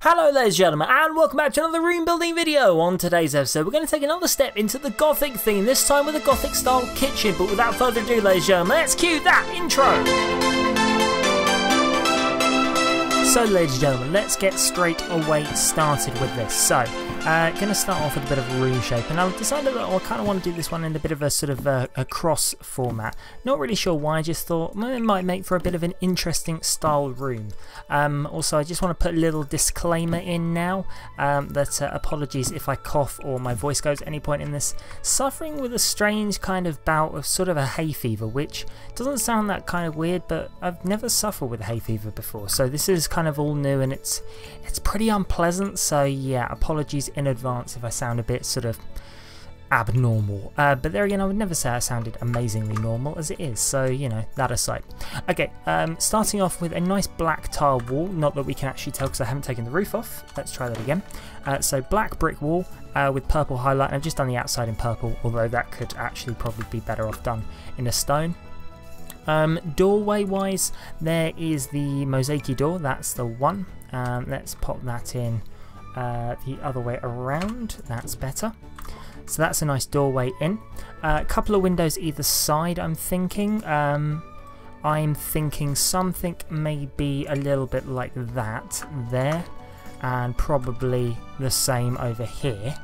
Hello ladies and gentlemen, and welcome back to another room building video. On today's episode we're going to take another step into the Gothic theme, this time with a Gothic style kitchen. But without further ado ladies and gentlemen, let's cue that intro. So ladies and gentlemen, let's get straight away started with this. So, going to start off with a bit of a room shape, and I've decided that I kind of want to do this one in a bit of a sort of a cross format. Not really sure why, I just thought well, it might make for a bit of an interesting style room. Also, I just want to put a little disclaimer in now that apologies if I cough or my voice goes at any point in this. Suffering with a strange kind of bout of sort of a hay fever, which doesn't sound that kind of weird, but I've never suffered with hay fever before, so this is kind of all new and it's pretty unpleasant. So yeah, apologies in advance if I sound a bit sort of abnormal, but there again I would never say I sounded amazingly normal as it is, so you know, that aside. Okay, starting off with a nice black tile wall, not that we can actually tell because I haven't taken the roof off. Let's try that again. So black brick wall with purple highlight, and I've just done the outside in purple, although that could actually probably be better off done in a stone. Doorway wise, there is the mosaic door, that's the one. Let's pop that in the other way around, that's better. So that's a nice doorway in. A couple of windows either side, I'm thinking. I'm thinking something maybe a little bit like that there, and probably the same over here.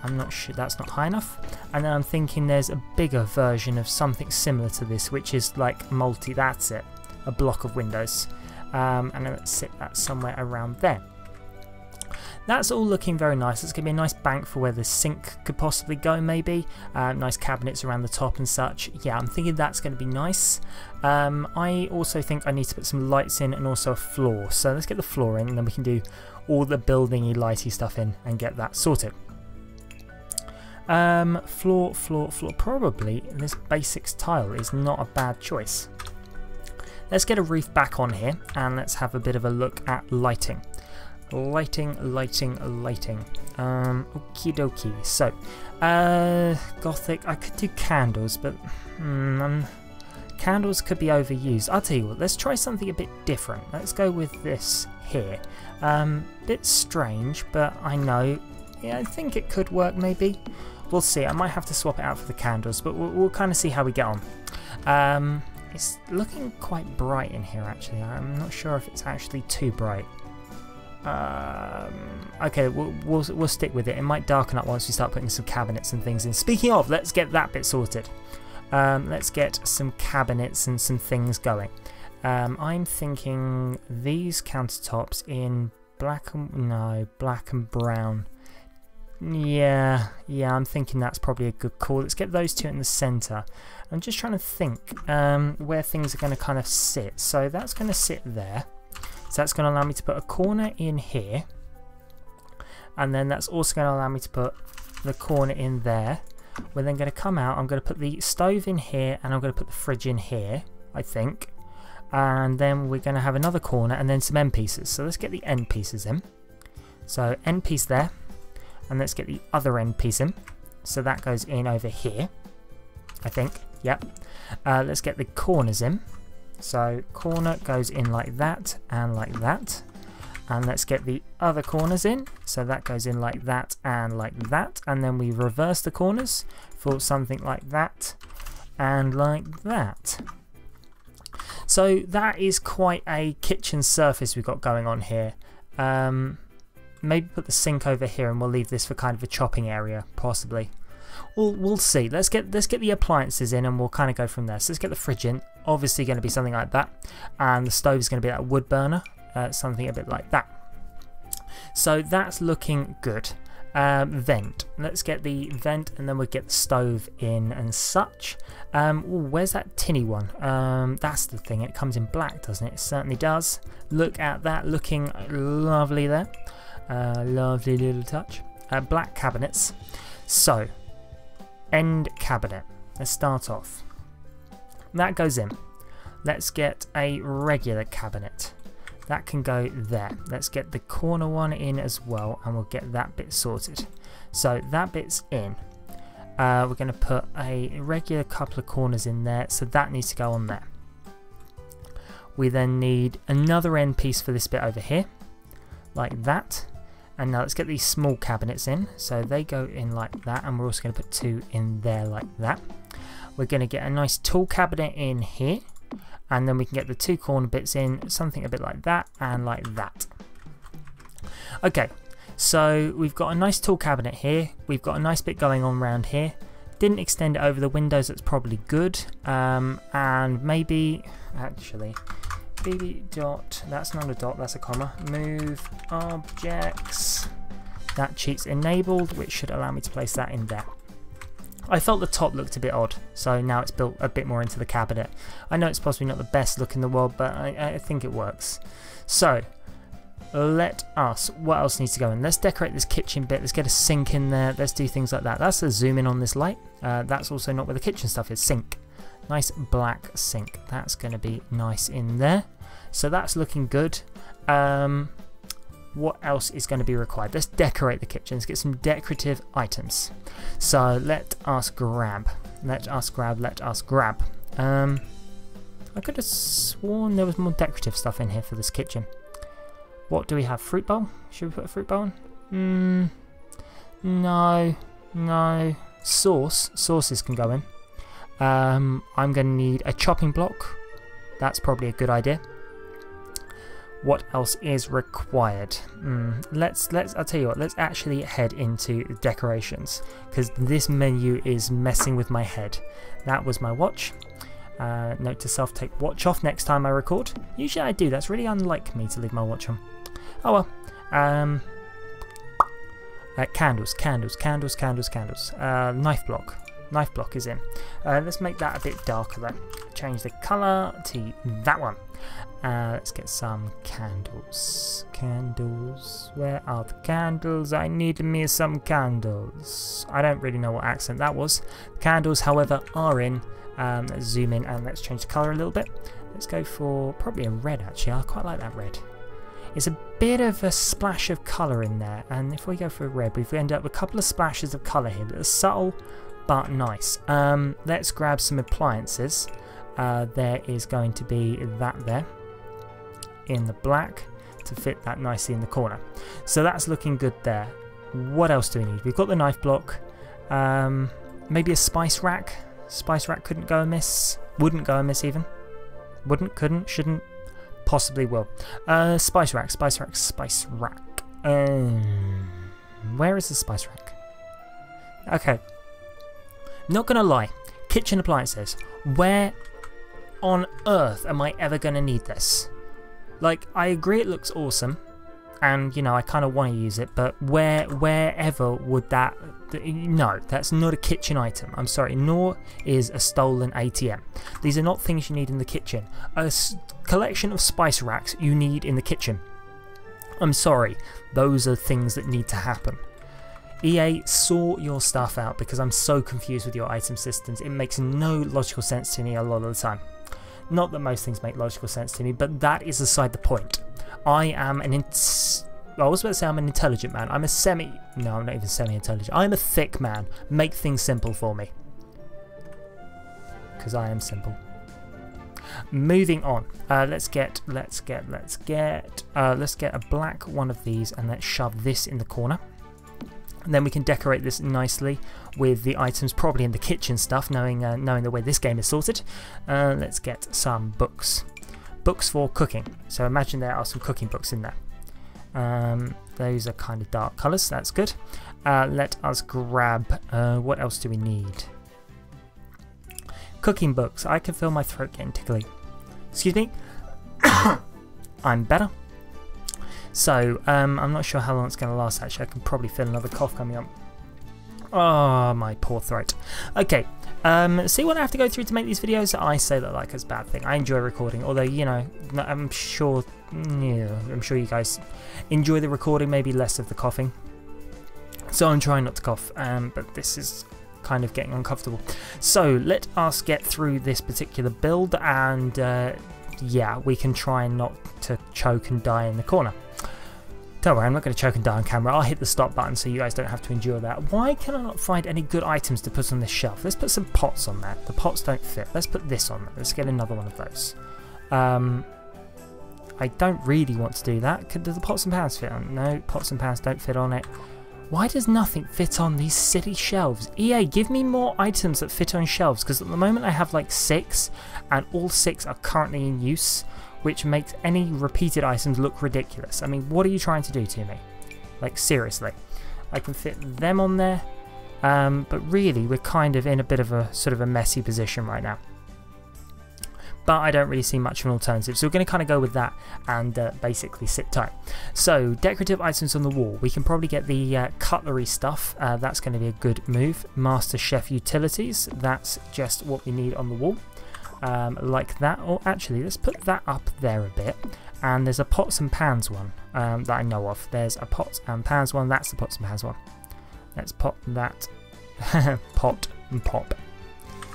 I'm not sure, that's not high enough. And then I'm thinking there's a bigger version of something similar to this, which is like that's it, a block of windows. And then let's sit that somewhere around there. That's all looking very nice. It's going to be a nice bank for where the sink could possibly go, maybe. Nice cabinets around the top and such. Yeah, I'm thinking that's going to be nice. I also think I need to put some lights in and also a floor. So let's get the floor in and then we can do all the building-y, lighty stuff in and get that sorted. Floor. Probably this basics tile is not a bad choice. Let's get a roof back on here and let's have a bit of a look at lighting. Lighting. Okie dokie. So, Gothic, I could do candles, but candles could be overused. I'll tell you what, let's try something a bit different. Let's go with this here. Bit strange, but I know, yeah, I think it could work maybe. We'll see, I might have to swap it out for the candles, but we'll kind of see how we get on. It's looking quite bright in here actually. I'm not sure if it's actually too bright. Okay, we'll stick with it. It might darken up once we start putting some cabinets and things in. Speaking of, let's get that bit sorted. Let's get some cabinets and some things going. I'm thinking these countertops in black and brown. Yeah, I'm thinking that's probably a good call. Let's get those two in the center. I'm just trying to think where things are going to kind of sit. So that's going to sit there. So that's going to allow me to put a corner in here. And then that's also going to allow me to put the corner in there. We're then going to come out. I'm going to put the stove in here and I'm going to put the fridge in here, I think. And then we're going to have another corner and then some end pieces. So let's get the end pieces in. So end piece there. And let's get the other end piece in. So that goes in over here, I think. Yep. Let's get the corners in. So corner goes in like that and like that. And let's get the other corners in. So that goes in like that and like that. And then we reverse the corners for something like that and like that. So that is quite a kitchen surface we've got going on here. Maybe put the sink over here and we'll leave this for kind of a chopping area, possibly. We'll see. Let's get the appliances in and we'll kind of go from there. So let's get the fridge in. Obviously going to be something like that. And the stove is going to be that wood burner. Something a bit like that. So that's looking good. Vent. Let's get the vent and then we'll get the stove in and such. Where's that tinny one? That's the thing. It comes in black, doesn't it? It certainly does. Look at that. Looking lovely there. Lovely little touch. Black cabinets. So, end cabinet. Let's start off. That goes in. Let's get a regular cabinet. That can go there. Let's get the corner one in as well and we'll get that bit sorted. So that bit's in. We're going to put a regular couple of corners in there, so that needs to go on there. We then need another end piece for this bit over here. like that. And now let's get these small cabinets in. So they go in like that, and we're also going to put 2 in there like that. We're going to get a nice tool cabinet in here, and then we can get the 2 corner bits in, something a bit like that and like that. Okay, so we've got a nice tool cabinet here. We've got a nice bit going on around here. Didn't extend it over the windows, that's probably good. And maybe, actually, BB dot, that's not a dot, that's a comma. Move objects. That cheat's enabled, which should allow me to place that in there. I felt the top looked a bit odd, so now it's built a bit more into the cabinet. I know it's possibly not the best look in the world, but I think it works. So, let us, what else needs to go in? Let's decorate this kitchen bit, let's get a sink in there, let's do things like that. That's a zoom in on this light. That's also not where the kitchen stuff is, sink. Nice black sink, that's going to be nice in there. So that's looking good. What else is going to be required? Let's decorate the kitchen, let's get some decorative items. So let us grab. I could have sworn there was more decorative stuff in here for this kitchen. What do we have? Fruit bowl? Should we put a fruit bowl in? No. Sauces can go in. I'm going to need a chopping block. That's probably a good idea. What else is required? I'll tell you what, let's actually head into decorations, because this menu is messing with my head. That was my watch. Note to self, take watch off next time I record. Usually I do, that's really unlike me to leave my watch on. Oh well. Candles. Knife block is in. Let's make that a bit darker then. Change the colour to that one. Let's get some candles. Where are the candles? I need me some candles. I don't really know what accent that was. Candles, however, are in. Let's zoom in and let's change the colour a little bit. Let's go for probably a red actually. I quite like that red. It's a bit of a splash of colour in there, and if we go for a red, we've ended up with a couple of splashes of colour here. It's subtle but nice. Let's grab some appliances. There is going to be that there in the black to fit that nicely in the corner. So that's looking good there. What else do we need? We've got the knife block. Maybe a spice rack. Spice rack couldn't go amiss. Wouldn't go amiss even. Wouldn't, couldn't, shouldn't, possibly will. Spice rack. Where is the spice rack? Okay. Not gonna lie. Kitchen appliances. Where on earth am I ever gonna need this? Like, I agree it looks awesome, and you know I kind of want to use it, but wherever would that? No, that's not a kitchen item. I'm sorry, nor is a stolen ATM. These are not things you need in the kitchen. A collection of spice racks you need in the kitchen. I'm sorry, those are things that need to happen. EA, sort your stuff out, because I'm so confused with your item systems. It makes no logical sense to me a lot of the time. Not that most things make logical sense to me, but that is aside the point. I am an I was about to say I'm an intelligent man. I'm a no, I'm not even semi-intelligent. I'm a thick man. Make things simple for me. Because I am simple. Moving on. Let's get a black one of these, and let's shove this in the corner. And then we can decorate this nicely with the items probably in the kitchen stuff, knowing the way this game is sorted. Let's get some books. Books for cooking. So imagine there are some cooking books in there. Those are kind of dark colours, that's good. Let us grab, what else do we need? Cooking books. I can feel my throat getting tickly. Excuse me. I'm better. So, I'm not sure how long it's going to last actually. I can probably feel another cough coming up. Oh, my poor throat. Okay, see what I have to go through to make these videos? I say that like it's a bad thing. I enjoy recording, although, you know, I'm sure you guys enjoy the recording, maybe less of the coughing. So I'm trying not to cough, but this is kind of getting uncomfortable. So let us get through this particular build, and yeah, we can try not to choke and die in the corner. Don't worry, I'm not going to choke and die on camera. I'll hit the stop button so you guys don't have to endure that. Why can I not find any good items to put on this shelf? Let's put some pots on there. The pots don't fit. Let's put this on there. Let's get another one of those. I I don't really want to do that. Do the pots and pans fit on? No, pots and pans don't fit on it. Why does nothing fit on these silly shelves? EA, give me more items that fit on shelves, because at the moment I have like 6, and all 6 are currently in use, which makes any repeated items look ridiculous. I mean, what are you trying to do to me? Like, seriously. I can fit them on there, but really we're kind of in a bit of a sort of a messy position right now. But I don't really see much of an alternative, so we're going to kind of go with that and basically sit tight. So, decorative items on the wall. We can probably get the cutlery stuff. That's going to be a good move. Master Chef utilities. That's just what we need on the wall. Like that. Or actually, let's put that up there a bit. And there's a pots and pans one that I know of. There's a pots and pans one. That's the pots and pans one. Let's pop that. Pot and pop.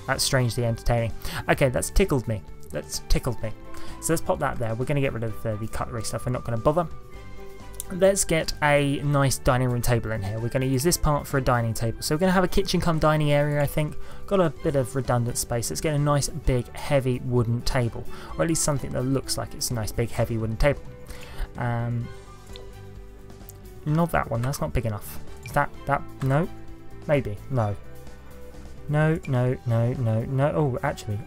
That's strangely entertaining. Okay, that's tickled me. That's tickled me. So let's pop that there. We're going to get rid of the cutlery stuff. We're not going to bother. Let's get a nice dining room table in here. We're going to use this part for a dining table. So we're going to have a kitchen come dining area, I think. Got a bit of redundant space. Let's get a nice big heavy wooden table. Or at least something that looks like it's a nice big heavy wooden table. Not that one. That's not big enough. Is that... No? Maybe. No. No. Oh, actually,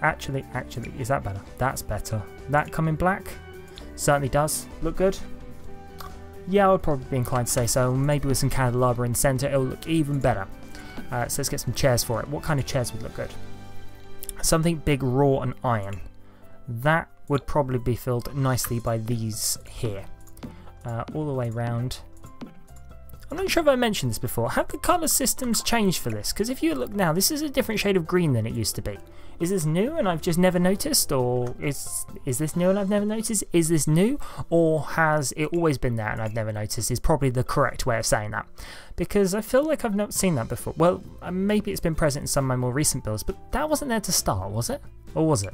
is that better? That's better. That come in black? Certainly does. Look good? Yeah, I would probably be inclined to say so. Maybe with some candelabra in the centre, it'll look even better. So let's get some chairs for it. What kind of chairs would look good? Something big, raw and iron. That would probably be filled nicely by these here. All the way round. I'm not sure if I mentioned this before. Have the colour systems changed for this? Because if you look now, this is a different shade of green than it used to be. Is this new and I've just never noticed? Or is this new and I've never noticed? Is this new? Or has it always been there and I've never noticed? Is probably the correct way of saying that. Because I feel like I've not seen that before. Well, maybe it's been present in some of my more recent builds, but that wasn't there to start, was it? Or was it?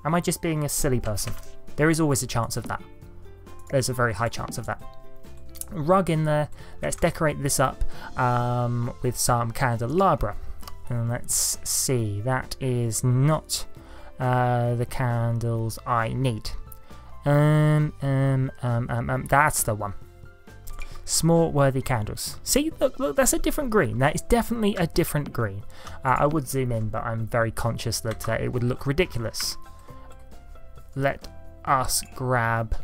Am I just being a silly person? There is always a chance of that. There's a very high chance of that. Rug in there. Let's decorate this up with some candelabra. And let's see, that is not the candles I need. That's the one. Small worthy candles. See, look, that's a different green. That is definitely a different green. I would zoom in, but I'm very conscious that it would look ridiculous. Let us grab...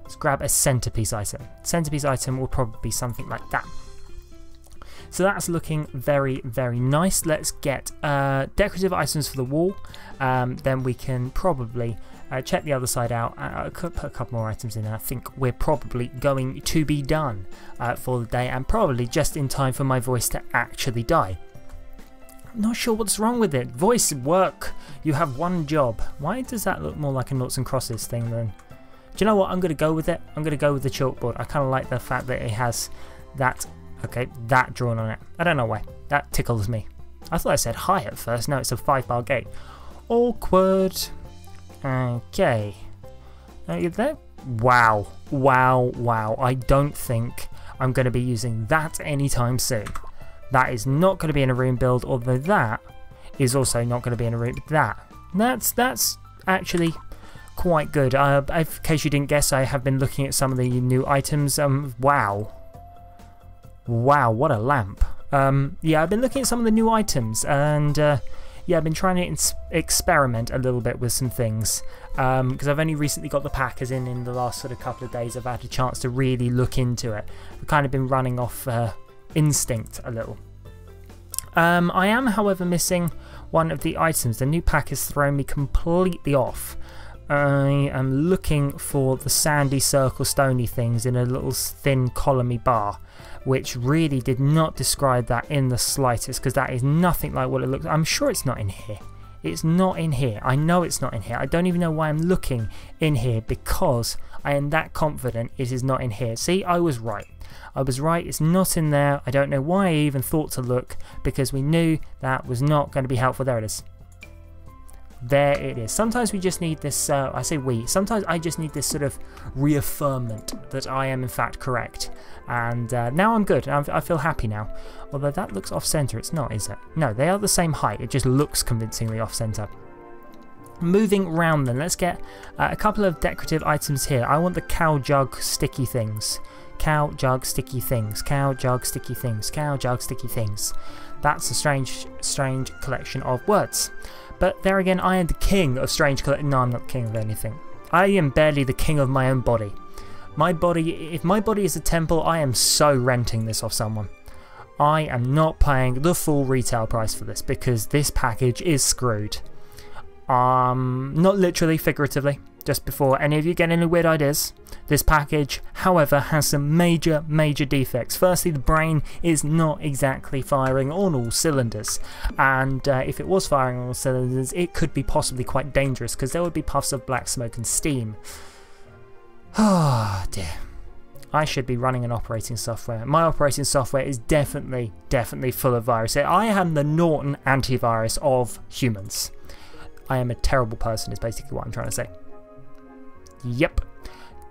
Let's grab a centerpiece item. Centerpiece item will probably be something like that. So that's looking very, very nice. Let's get decorative items for the wall. Then we can probably check the other side out. I could put a couple more items in. I think we're probably going to be done for the day, and probably just in time for my voice to actually die. I'm not sure what's wrong with it. Voice work. You have one job. Why does that look more like a noughts and crosses thing then? Do you know what? I'm going to go with it. I'm going to go with the chalkboard. I kind of like the fact that it has that, okay, that drawn on it. I don't know why. That tickles me. I thought I said high at first. No, it's a 5-bar gate. Awkward. Okay. There. Wow. Wow. Wow. I don't think I'm going to be using that anytime soon. That is not going to be in a room build, although that is also not going to be in a room. That's actually... quite good. In case you didn't guess, I have been looking at some of the new items. Wow. Wow, what a lamp. Yeah, I've been looking at some of the new items, and yeah, I've been trying to experiment a little bit with some things, because I've only recently got the pack, as in the last sort of couple of days I've had a chance to really look into it. I've kind of been running off instinct a little. I am, however, missing one of the items. The new pack has thrown me completely off. I am looking for the sandy circle stony things in a little thin columny bar, which really did not describe that in the slightest, because that is nothing like what it looks like. I'm sure it's not in here. It's not in here. I know it's not in here. I don't even know why I'm looking in here, because I am that confident it is not in here. See, I was right. I was right, it's not in there. I don't know why I even thought to look, because we knew that was not going to be helpful. There it is. There it is. Sometimes we just need this, I say we, sometimes I just need this sort of reaffirmment that I am in fact correct. And now I'm good. I feel happy now. Although that looks off-center, it's not, is it? No, they are the same height. It just looks convincingly off-center. Moving round then, let's get a couple of decorative items here. I want the cow jug sticky things. Cow jug sticky things. Cow jug sticky things. Cow jug sticky things. That's a strange collection of words. But there again, I am the king of strange collection. No, I'm not the king of anything. I am barely the king of my own body. My body, if my body is a temple, I am so renting this off someone. I am not paying the full retail price for this because this package is screwed. Not literally, figuratively, just before any of you get any weird ideas. This package, however, has some major defects. Firstly, the brain is not exactly firing on all cylinders, and if it was firing on all cylinders, it could be possibly quite dangerous because there would be puffs of black smoke and steam. Oh dear. I should be running an operating software. My operating software is definitely full of viruses. I am the Norton antivirus of humans. I am a terrible person is basically what I'm trying to say. Yep.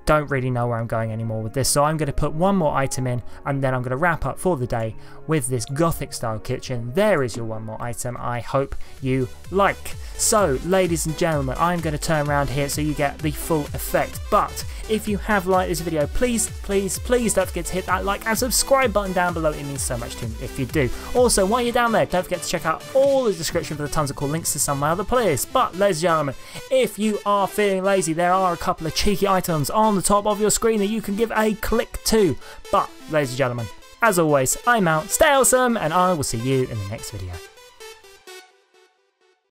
Don't really know where I'm going anymore with this, so I'm going to put one more item in and then I'm going to wrap up for the day with this Gothic style kitchen. There is your one more item. I hope you like. So, ladies and gentlemen, I'm going to turn around here so you get the full effect. But if you have liked this video, please don't forget to hit that like and subscribe button down below. It means so much to me if you do. Also, while you're down there, don't forget to check out all the description for the tons of cool links to some of my other playlists. But, ladies and gentlemen, if you are feeling lazy, there are a couple of cheeky items on the top of your screen that you can give a click to. But, ladies and gentlemen, as always, I'm out, stay awesome, and I will see you in the next video.